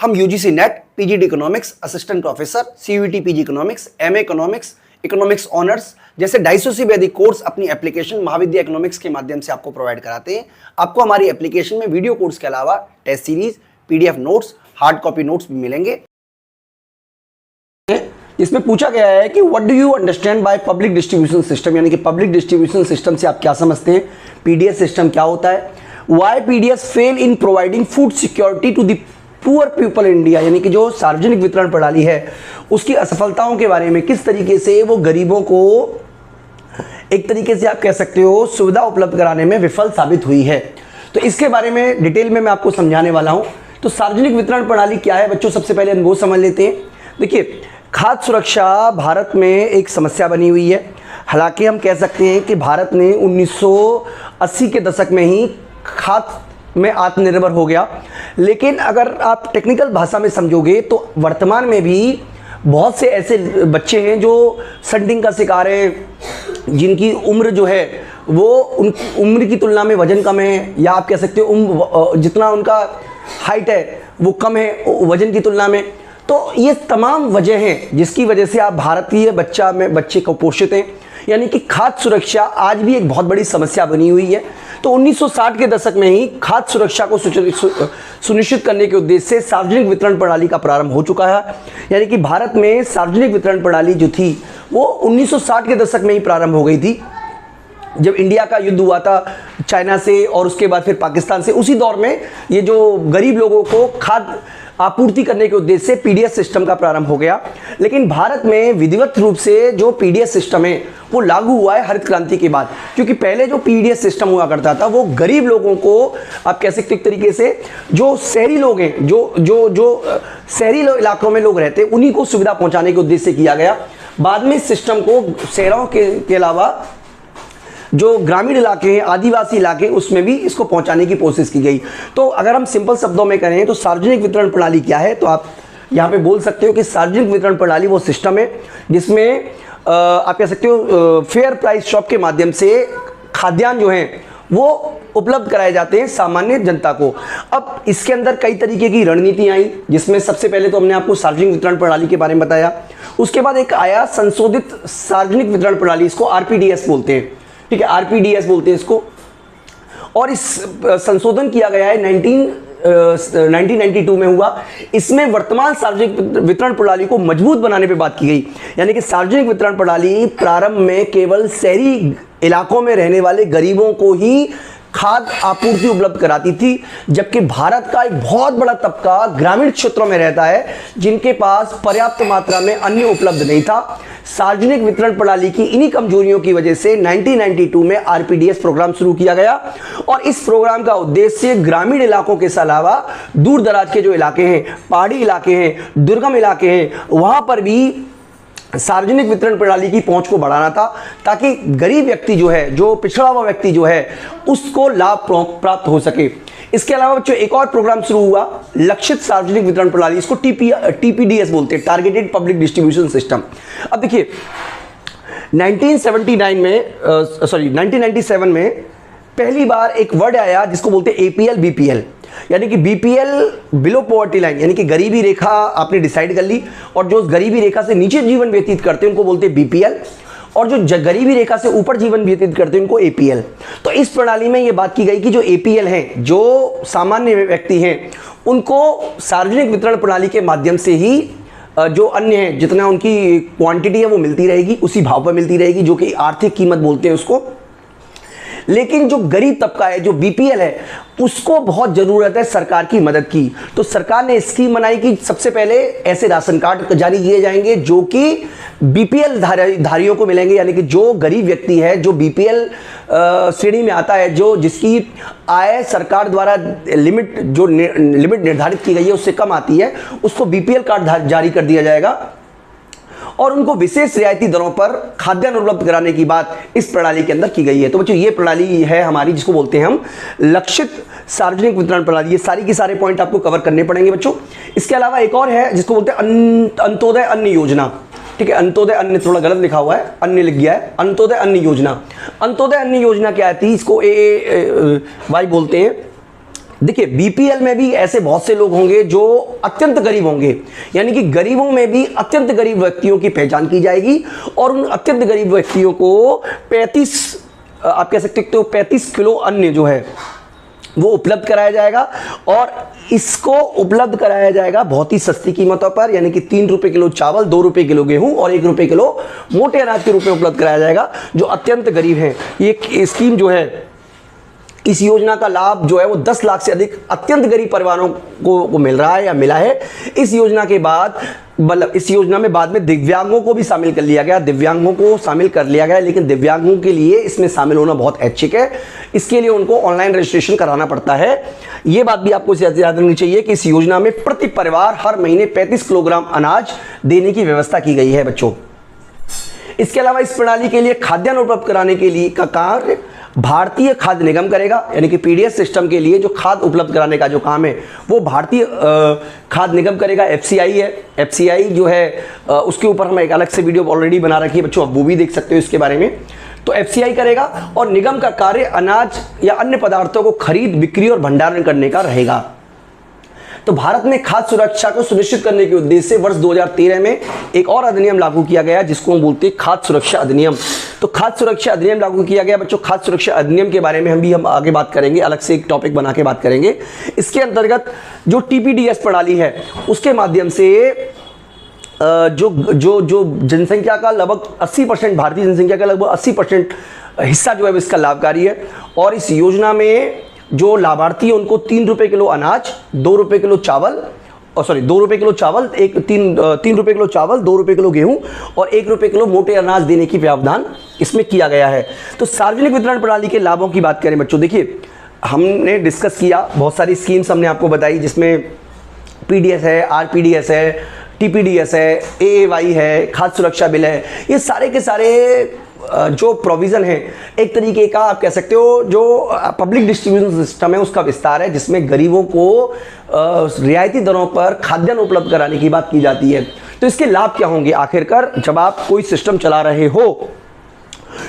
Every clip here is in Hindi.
हम UGC net, PGD economics, assistant professor, CUET PG economics, MA economics, economics honours जैसे 250 से भी अधिक कोर्स अपनी एप्लीकेशन महाविद्या इकोनॉमिक्स के माध्यम से आपको प्रोवाइड कराते हैं। आपको हमारी एप्लीकेशन में वीडियो कोर्स के अलावा test series, PDF notes, hard copy notes भी मिलेंगे। इसमें पूछा गया है कि what do you understand by public distribution system, यानी कि पब्लिक डिस्ट्रीब्यूशन सिस्टम से आप क्या समझते हैं, पीडीएस सिस्टम क्या होता है, why PDS fail in providing food security to the poor people India, यानी कि जो सार्वजनिक वितरण प्रणाली है उसकी असफलताओं के बारे में, किस तरीके से वो गरीबों को एक तरीके से आप कह सकते हो सुविधा उपलब्ध कराने में विफल साबित हुई है। तो इसके बारे में डिटेल में मैं आपको समझाने वाला हूं। तो सार्वजनिक वितरण प्रणाली क्या है बच्चों, सबसे पहले हम वो समझ लेते हैं। देखिए, खाद्य सुरक्षा भारत में एक समस्या बनी हुई है। हालांकि हम कह सकते हैं कि भारत ने 1980 के दशक में ही खाद्य में आत्मनिर्भर हो गया, लेकिन अगर आप टेक्निकल भाषा में समझोगे तो वर्तमान में भी बहुत से ऐसे बच्चे हैं जो सनडिंग का शिकार हैं, जिनकी उम्र जो है वो उन उम्र की तुलना में वजन कम है, या आप कह सकते हो जितना उनका हाइट है वो कम है वजन की तुलना में। तो ये तमाम वजह हैं जिसकी वजह से आप भारतीय बच्चे कुपोषित हैं, यानी कि खाद्य सुरक्षा आज भी एक बहुत बड़ी समस्या बनी हुई है। तो 1960 के दशक में ही खाद्य सुरक्षा को सुनिश्चित करने के उद्देश्य से सार्वजनिक वितरण प्रणाली का प्रारंभ हो चुका है। यानी कि भारत में सार्वजनिक वितरण प्रणाली जो थी वो 1960 के दशक में ही प्रारंभ हो गई थी, जब इंडिया का युद्ध हुआ था चाइना से और उसके बाद फिर पाकिस्तान से। उसी दौर में ये जो गरीब लोगों को खाद्य आपूर्ति करने के उद्देश्य से पीडीएस सिस्टम का प्रारंभ हो गया। लेकिन भारत में विधिवत रूप से जो पीडीएस सिस्टम है वो लागू हुआ है हरित क्रांति के बाद, क्योंकि पहले जो पीडीएस सिस्टम हुआ करता था वो गरीब लोगों को, आप कह सकते एक तरीके से जो शहरी लोग हैं, जो शहरी इलाकों में लोग रहते हैं उन्हीं को सुविधा पहुंचाने के उद्देश्य से किया गया। बाद में इस सिस्टम को शहरों के अलावा जो ग्रामीण इलाके हैं, आदिवासी इलाके, उसमें भी इसको पहुंचाने की कोशिश की गई। तो अगर हम सिंपल शब्दों में करें तो सार्वजनिक वितरण प्रणाली क्या है, तो आप यहाँ पे बोल सकते हो कि सार्वजनिक वितरण प्रणाली वो सिस्टम है जिसमें आप कह सकते हो फेयर प्राइस शॉप के माध्यम से खाद्यान्न जो हैं वो उपलब्ध कराए जाते हैं सामान्य जनता को। अब इसके अंदर कई तरीके की रणनीतियाँ आई, जिसमें सबसे पहले तो हमने आपको सार्वजनिक वितरण प्रणाली के बारे में बताया। उसके बाद एक आया संशोधित सार्वजनिक वितरण प्रणाली, इसको आरपीडीएस बोलते हैं, ठीक है, आरपीडीएस बोलते हैं इसको। और इस संशोधन किया गया है 1992 में हुआ। इसमें वर्तमान सार्वजनिक वितरण प्रणाली को मजबूत बनाने पे बात की गई, यानी कि सार्वजनिक वितरण प्रणाली प्रारंभ में केवल शहरी इलाकों में रहने वाले गरीबों को ही खाद्य आपूर्ति उपलब्ध कराती थी, जबकि भारत का एक बहुत बड़ा तबका ग्रामीण क्षेत्रों में रहता है जिनके पास पर्याप्त मात्रा में अन्न उपलब्ध नहीं था। सार्वजनिक वितरण प्रणाली की इन्हीं कमजोरियों की वजह से 1992 में आरपीडीएस प्रोग्राम शुरू किया गया, और इस प्रोग्राम का उद्देश्य ग्रामीण इलाकों के अलावा दूर दराज के जो इलाके हैं, पहाड़ी इलाके हैं, दुर्गम इलाके हैं, वहां पर भी सार्वजनिक वितरण प्रणाली की पहुंच को बढ़ाना था, ताकि गरीब व्यक्ति जो है, जो पिछड़ा हुआ व्यक्ति जो है, उसको लाभ प्राप्त हो सके। इसके अलावा बच्चों एक और प्रोग्राम शुरू हुआ, लक्षित सार्वजनिक वितरण प्रणाली, इसको टीपीडीएस बोलते हैं, टारगेटेड पब्लिक डिस्ट्रीब्यूशन सिस्टम। अब देखिए 1997 में पहली बार एक वर्ड आया जिसको बोलते हैं एपीएल बीपीएल, यानी कि बीपीएल बिलो पॉवर्टी लाइन, यानी कि गरीबी रेखा आपने डिसाइड कर ली, और जो गरीबी रेखा से नीचे जीवन व्यतीत करते हैं उनको बोलते हैं बीपीएल, और जो गरीबी रेखा से ऊपर जीवन व्यतीत करते हैं उनको एपीएल। तो इस प्रणाली में ये बात की गई कि जो एपीएल हैं, जो सामान्य व्यक्ति हैं, उनको सार्वजनिक वितरण प्रणाली के माध्यम से ही जो अन्य है, जितना उनकी क्वांटिटी है वो मिलती रहेगी, उसी भाव पर मिलती रहेगी, जो कि आर्थिक कीमत बोलते हैं उसको। लेकिन जो गरीब तबका है, जो बीपीएल है, उसको बहुत जरूरत है सरकार की मदद की। तो सरकार ने स्कीम बनाई कि सबसे पहले ऐसे राशन कार्ड जारी किए जाएंगे जो कि बीपीएल धारियों को मिलेंगे, यानी कि जो गरीब व्यक्ति है, जो बीपीएल श्रेणी में आता है, जो जिसकी आय सरकार द्वारा लिमिट निर्धारित की गई है उससे कम आती है, उसको बीपीएल कार्ड जारी कर दिया जाएगा, और उनको विशेष रियायती दरों पर खाद्यान्न उपलब्ध कराने की बात इस प्रणाली के अंदर की गई है। तो बच्चों ये प्रणाली है हमारी, जिसको बोलते हैं हम लक्षित सार्वजनिक वितरण प्रणाली। ये सारी की सारे पॉइंट आपको कवर करने पड़ेंगे बच्चों। इसके अलावा एक और है जिसको बोलते हैं अंत्योदय अन्न योजना, ठीक है, अंत्योदय अन्न थोड़ा गलत लिखा हुआ है, अन्न लिख गया है, अंत्योदय अन्न योजना। अंत्योदय अन्न योजना क्या आती है, इसको ए वाई बोलते हैं। देखिए बीपीएल में भी ऐसे बहुत से लोग होंगे जो अत्यंत गरीब होंगे, यानी कि गरीबों में भी अत्यंत गरीब व्यक्तियों की पहचान की जाएगी और उन अत्यंत गरीब व्यक्तियों को 35 आप कह सकते हो 35 किलो अन्न जो है वो उपलब्ध कराया जाएगा और इसको उपलब्ध कराया जाएगा बहुत ही सस्ती कीमतों पर, यानी कि 3 रुपए किलो चावल, 2 रुपए किलो गेहूं और 1 रुपए किलो मोटे अनाज के रूप में उपलब्ध कराया जाएगा जो अत्यंत गरीब हैं। ये स्कीम जो है, इस योजना का लाभ जो है वो 10 लाख से अधिक अत्यंत गरीब परिवारों को मिल रहा है या मिला है। इस योजना के बाद मतलब इस योजना में बाद में दिव्यांगों को भी शामिल कर लिया गया, दिव्यांगों को शामिल कर लिया गया, लेकिन दिव्यांगों के लिए इसमें शामिल होना बहुत ऐच्छिक है। इसके लिए उनको ऑनलाइन रजिस्ट्रेशन कराना पड़ता है। ये बात भी आपको याद रखनी चाहिए कि इस योजना में प्रति परिवार हर महीने 35 किलोग्राम अनाज देने की व्यवस्था की गई है बच्चों। इसके अलावा इस प्रणाली के लिए खाद्यान्न उपलब्ध कराने के लिए का कार्य भारतीय खाद्य निगम करेगा, यानी कि पीडीएस सिस्टम के लिए जो खाद्य उपलब्ध कराने का जो काम है वो भारतीय खाद्य निगम करेगा। एफसीआई है, एफसीआई जो है उसके ऊपर हम एक अलग से वीडियो ऑलरेडी बना रखी है बच्चों, आप वो भी देख सकते हो इसके बारे में। तो एफसीआई करेगा और निगम का कार्य अनाज या अन्य पदार्थों को खरीद, बिक्री और भंडारण करने का रहेगा। तो भारत में खाद्य सुरक्षा को सुनिश्चित करने के उद्देश्य से वर्ष 2013 में एक और अधिनियम लागू किया गया जिसको हम बोलते हैं खाद्य सुरक्षा अधिनियम। तो खाद्य सुरक्षा अधिनियम लागू किया गया बच्चों। खाद्य सुरक्षा अधिनियम के बारे में हम आगे बात करेंगे, अलग से एक टॉपिक बना के बात करेंगे। इसके अंतर्गत जो टीपीडीएस प्रणाली है उसके माध्यम से जो जनसंख्या का लगभग 80%, भारतीय जनसंख्या का लगभग 80% हिस्सा जो है इसका लाभकारी है। और इस योजना में जो लाभार्थी है उनको 3 रुपए किलो अनाज, 2 रुपए किलो चावल, 2 रुपए किलो चावल, 3 रुपए किलो चावल, 2 रुपए किलो गेहूं और 1 रुपए किलो मोटे अनाज देने की प्रावधान इसमें किया गया है। तो सार्वजनिक वितरण प्रणाली के लाभों की बात करें बच्चों, देखिए हमने डिस्कस किया, बहुत सारी स्कीम्स हमने आपको बताई जिसमें पीडीएस है, आरपीडीएस है, टीपीडीएस है, एएवाई है, खाद्य सुरक्षा बिल है। ये सारे के सारे जो प्रोविज़न है एक तरीके का आप कह सकते हो जो पब्लिक डिस्ट्रीब्यूशन सिस्टम है उसका विस्तार है, जिसमें गरीबों को रियायती दरों पर खाद्यान्न उपलब्ध कराने की बात की जाती है। तो इसके लाभ क्या होंगे? आखिरकार जब आप कोई सिस्टम चला रहे हो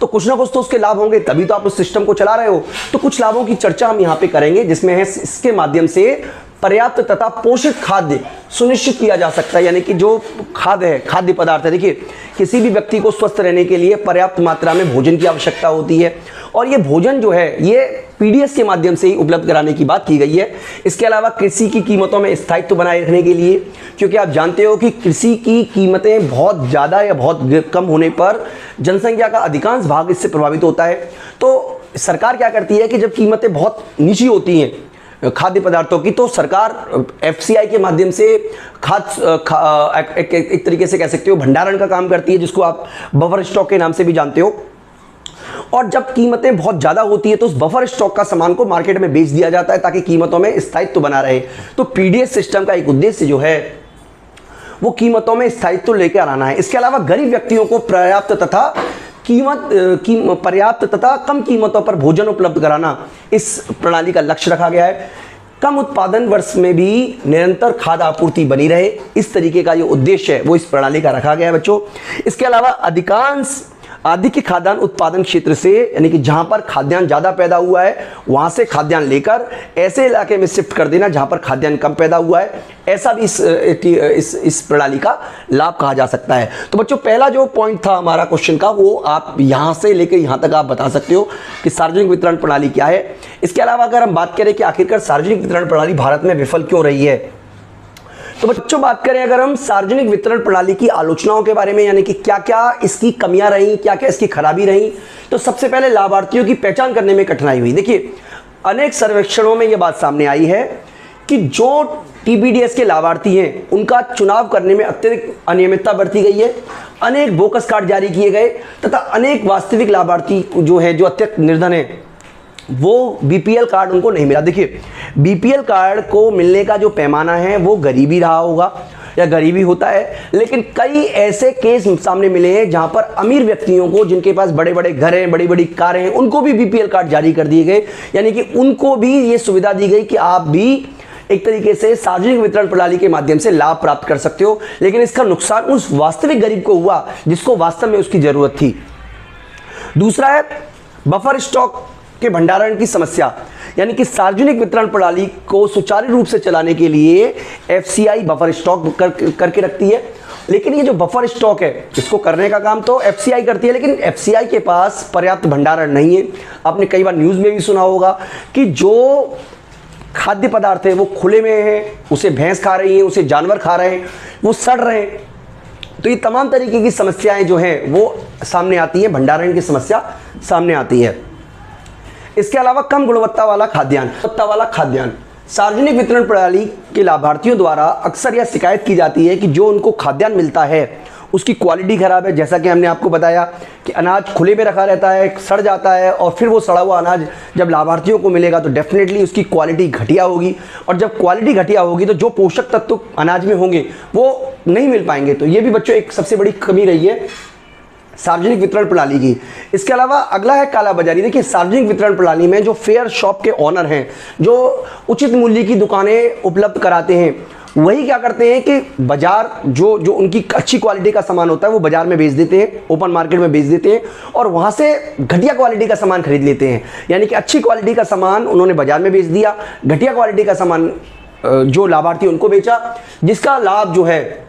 तो कुछ ना कुछ तो उसके लाभ होंगे, तभी तो आप उस सिस्टम को चला रहे हो। तो कुछ लाभों की चर्चा हम यहाँ पे करेंगे जिसमें है इसके माध्यम से पर्याप्त तथा पोषित खाद्य सुनिश्चित किया जा सकता है, यानी कि जो खाद्य है, खाद्य पदार्थ है, देखिए किसी भी व्यक्ति को स्वस्थ रहने के लिए पर्याप्त मात्रा में भोजन की आवश्यकता होती है और ये भोजन जो है ये पीडीएस के माध्यम से ही उपलब्ध कराने की बात की गई है। इसके अलावा कृषि की कीमतों में स्थायित्व बनाए रखने के लिए, क्योंकि आप जानते हो कि कृषि की कीमतें बहुत ज़्यादा या बहुत कम होने पर जनसंख्या का अधिकांश भाग इससे प्रभावित होता है। तो सरकार क्या करती है कि जब कीमतें बहुत नीची होती हैं खाद्य पदार्थों की, तो सरकार एफसीआई के माध्यम से एक तरीके से कह सकते हो भंडारण का काम करती है, जिसको आप बफर स्टॉक के नाम से भी जानते हो। और जब कीमतें बहुत ज़्यादा होती है तो उस बफर स्टॉक का सामान को मार्केट में बेच दिया जाता है ताकि कीमतों में स्थायित्व बना रहे। तो पीडीएस सिस्टम का एक उद्देश्य जो है वो कीमतों में स्थायित्व लेकर आना है। इसके अलावा गरीब व्यक्तियों को पर्याप्त तथा कम कीमतों पर भोजन उपलब्ध कराना इस प्रणाली का लक्ष्य रखा गया है। कम उत्पादन वर्ष में भी निरंतर खाद्य आपूर्ति बनी रहे, इस तरीके का जो उद्देश्य है वो इस प्रणाली का रखा गया है बच्चों। इसके अलावा अधिक खाद्यान्न उत्पादन क्षेत्र से, यानी कि जहां पर खाद्यान्न ज़्यादा पैदा हुआ है वहां से खाद्यान्न लेकर ऐसे इलाके में शिफ्ट कर देना जहां पर खाद्यान्न कम पैदा हुआ है, ऐसा भी इस प्रणाली का लाभ कहा जा सकता है। तो बच्चों पहला जो पॉइंट था हमारा क्वेश्चन का वो आप यहां से लेकर यहां तक आप बता सकते हो कि सार्वजनिक वितरण प्रणाली क्या है। इसके अलावा अगर हम बात करें कि आखिरकार सार्वजनिक वितरण प्रणाली भारत में विफल क्यों रही है, तो बच्चों बात करें अगर हम सार्वजनिक वितरण प्रणाली की आलोचनाओं के बारे में, यानी कि क्या क्या इसकी कमियां रही, क्या क्या इसकी खराबी रही, तो सबसे पहले लाभार्थियों की पहचान करने में कठिनाई हुई। देखिए अनेक सर्वेक्षणों में यह बात सामने आई है कि जो टीपीडीएस के लाभार्थी हैं उनका चुनाव करने में अत्यधिक अनियमितता बरती गई है। अनेक बोकस कार्ड जारी किए गए तथा अनेक वास्तविक लाभार्थी जो है, जो अत्यधिक निर्धन है, वो बीपीएल कार्ड उनको नहीं मिला। देखिए बीपीएल कार्ड को मिलने का जो पैमाना है वो गरीबी रहा होगा या गरीबी होता है, लेकिन कई ऐसे केस सामने मिले हैं जहां पर अमीर व्यक्तियों को, जिनके पास बड़े बड़े घर हैं, बड़ी बड़ी कारें हैं, उनको भी बीपीएल कार्ड जारी कर दिए गए, यानी कि उनको भी ये सुविधा दी गई कि आप भी एक तरीके से सार्वजनिक वितरण प्रणाली के माध्यम से लाभ प्राप्त कर सकते हो। लेकिन इसका नुकसान उस वास्तविक गरीब को हुआ जिसको वास्तव में उसकी जरूरत थी। दूसरा है बफर स्टॉक के भंडारण की समस्या, यानी कि सार्वजनिक वितरण प्रणाली को सुचारू रूप से चलाने के लिए एफसीआई बफर स्टॉक करके रखती है। लेकिन ये जो बफर स्टॉक है, इसको करने का काम तो एफसीआई करती है, लेकिन एफसीआई के पास पर्याप्त भंडारण नहीं है। आपने कई बार न्यूज़ में भी सुना होगा कि जो खाद्य पदार्थ है वो खुले में है, उसे भैंस खा रही है, उसे जानवर खा रहे हैं, वो सड़ रहे हैं। तो ये तमाम तरीके की समस्याएं जो हैं वो सामने आती है, भंडारण की समस्या सामने आती है। इसके अलावा कम गुणवत्ता वाला खाद्यान्न, सार्वजनिक वितरण प्रणाली के लाभार्थियों द्वारा अक्सर यह शिकायत की जाती है कि जो उनको खाद्यान्न मिलता है उसकी क्वालिटी खराब है। जैसा कि हमने आपको बताया कि अनाज खुले में रखा रहता है, सड़ जाता है, और फिर वो सड़ा हुआ अनाज जब लाभार्थियों को मिलेगा तो डेफिनेटली उसकी क्वालिटी घटिया होगी, और जब क्वालिटी घटिया होगी तो जो पोषक तत्व अनाज में होंगे वो नहीं मिल पाएंगे। तो ये भी बच्चों एक सबसे बड़ी कमी रही है सार्वजनिक वितरण प्रणाली की। इसके अलावा अगला है कालाबाजारी। देखिए, सार्वजनिक वितरण प्रणाली में जो फेयर शॉप के ओनर हैं, जो उचित मूल्य की दुकानें उपलब्ध कराते हैं, वही क्या करते हैं कि बाजार जो उनकी अच्छी क्वालिटी का सामान होता है वो बाजार में बेच देते हैं, ओपन मार्केट में बेच देते हैं, और वहाँ से घटिया क्वालिटी का सामान खरीद लेते हैं। यानी कि अच्छी क्वालिटी का सामान उन्होंने बाजार में बेच दिया, घटिया क्वालिटी का सामान जो लाभार्थी उनको बेचा, जिसका लाभ जो है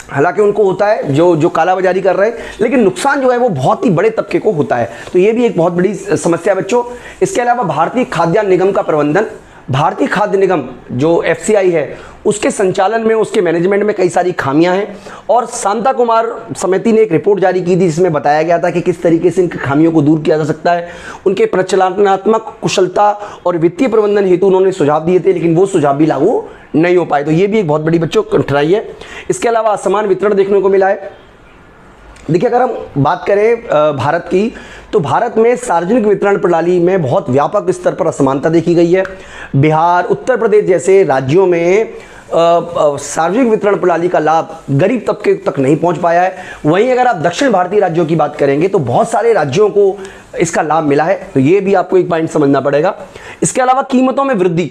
हालांकि उनको होता है जो कालाबाजारी कर रहे हैं, लेकिन नुकसान जो है वो बहुत ही बड़े तबके को होता है। तो ये भी एक बहुत बड़ी समस्या है बच्चों। इसके अलावा भारतीय खाद्यान्न निगम का प्रबंधन, भारतीय खाद्य निगम जो एफसीआई है उसके संचालन में, उसके मैनेजमेंट में कई सारी खामियां हैं, और शांता कुमार समिति ने एक रिपोर्ट जारी की थी जिसमें बताया गया था कि किस तरीके से इन खामियों को दूर किया जा सकता है। उनके प्रचलनात्मक कुशलता और वित्तीय प्रबंधन हेतु उन्होंने सुझाव दिए थे, लेकिन वो सुझाव भी लागू नहीं हो पाए। तो ये भी एक बहुत बड़ी बच्चों कठिनाई है। इसके अलावा असमान वितरण देखने को मिला है। देखिए, अगर हम बात करें भारत की, तो भारत में सार्वजनिक वितरण प्रणाली में बहुत व्यापक स्तर पर असमानता देखी गई है। बिहार, उत्तर प्रदेश जैसे राज्यों में सार्वजनिक वितरण प्रणाली का लाभ गरीब तबके तक नहीं पहुंच पाया है। वहीं अगर आप दक्षिण भारतीय राज्यों की बात करेंगे तो बहुत सारे राज्यों को इसका लाभ मिला है। तो ये भी आपको एक पॉइंट समझना पड़ेगा। इसके अलावा कीमतों में वृद्धि,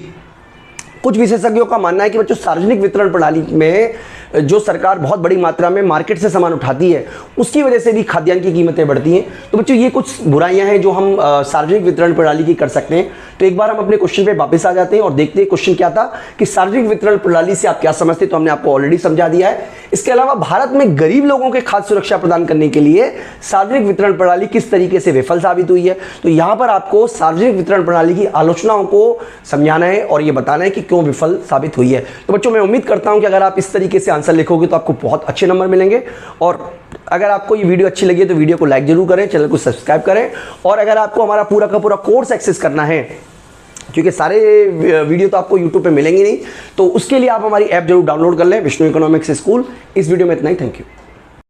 कुछ विशेषज्ञों का मानना है कि बच्चों सार्वजनिक वितरण प्रणाली में जो सरकार बहुत बड़ी मात्रा में मार्केट से सामान उठाती है, उसकी वजह से भी खाद्यान्न की कीमतें बढ़ती हैं। तो बच्चों ये कुछ बुराइयां हैं जो हम सार्वजनिक वितरण प्रणाली की कर सकते हैं। तो एक बार हम अपने क्वेश्चन पे वापस आ जाते हैं और देखते हैं क्वेश्चन क्या था कि सार्वजनिक वितरण प्रणाली से आप क्या समझते हैं। तो हमने आपको ऑलरेडी समझा दिया है। इसके अलावा भारत में गरीब लोगों के खाद्य सुरक्षा प्रदान करने के लिए सार्वजनिक वितरण प्रणाली किस तरीके से विफल साबित हुई है। तो यहाँ पर आपको सार्वजनिक वितरण प्रणाली की आलोचनाओं को समझाना है और ये बताना है कि क्यों विफल साबित हुई है। तो बच्चों, मैं उम्मीद करता हूँ कि अगर आप इस तरीके से आंसर लिखोगे तो आपको बहुत अच्छे नंबर मिलेंगे। और अगर आपको ये वीडियो अच्छी लगी तो वीडियो को लाइक जरूर करें, चैनल को सब्सक्राइब करें। और अगर आपको हमारा पूरा का पूरा कोर्स एक्सेस करना है, क्योंकि सारे वीडियो तो आपको यूट्यूब पे मिलेंगे नहीं, तो उसके लिए आप हमारी ऐप जरूर डाउनलोड कर लें, विष्णु इकोनॉमिक्स स्कूल। इस वीडियो में इतना ही। Thank you.